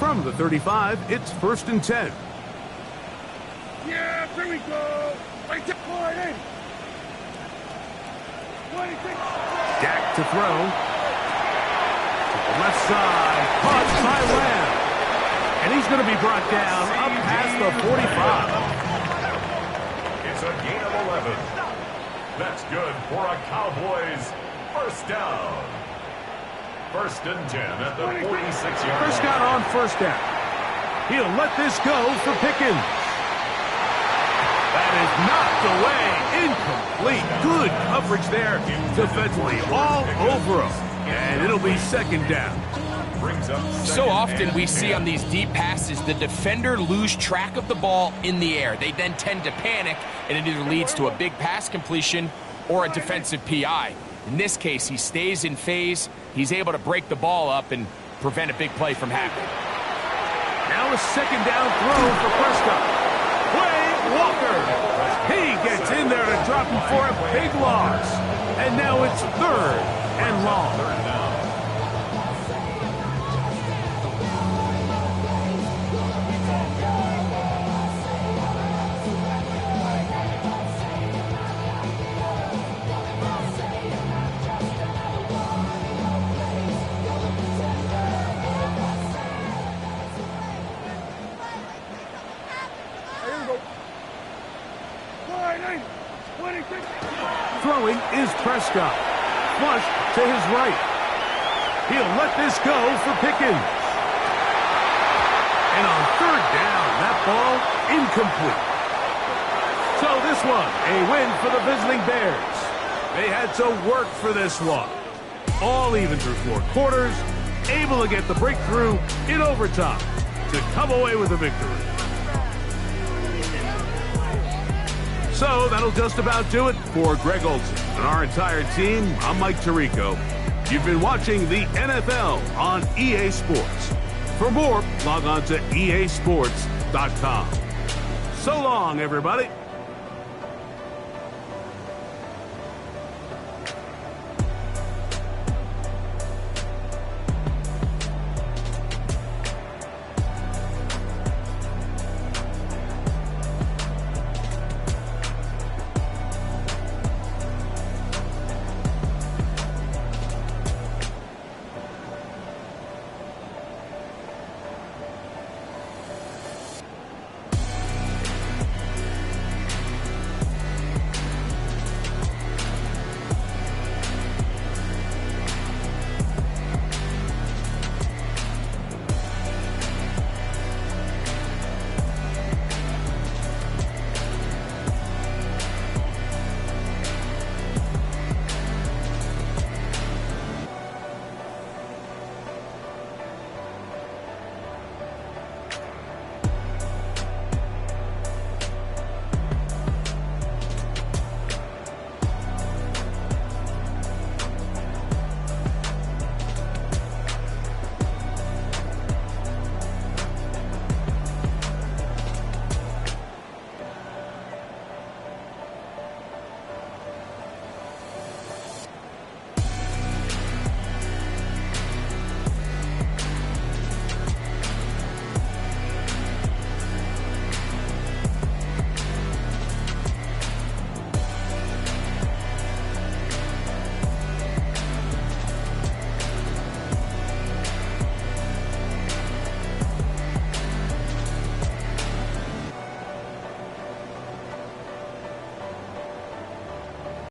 From the 35, it's 1st and 10. Yeah, here we go. Right there, point in. 26. Dak to throw. To the left side. Caught by Lamb. And he's going to be brought down up past the 45. It's a gain of 11. That's good for a Cowboys first down. 1st and 10 at the 46-yard line. Prescott on first down. He'll let this go for Pickens. That is knocked away. Incomplete. Good coverage there defensively. All over him. And it'll be 2nd down. So often we see on these deep passes, the defender lose track of the ball in the air. They then tend to panic, and it either leads to a big pass completion or a defensive PI. In this case, he stays in phase. He's able to break the ball up and prevent a big play from happening. Now a 2nd down throw for Prescott. Quay Walker. He gets in there to drop him for a big loss. And now it's 3rd and long. 3rd down. Throwing is Prescott. Flush to his right. He'll let this go for Pickens. And on 3rd down, that ball incomplete. So this one, a win for the visiting Bears. They had to work for this one. All even through 4 quarters, able to get the breakthrough in overtime to come away with a victory. So that'll just about do it for Greg Olsen and our entire team. I'm Mike Tirico. You've been watching the NFL on EA Sports. For more, log on to easports.com. So long, everybody.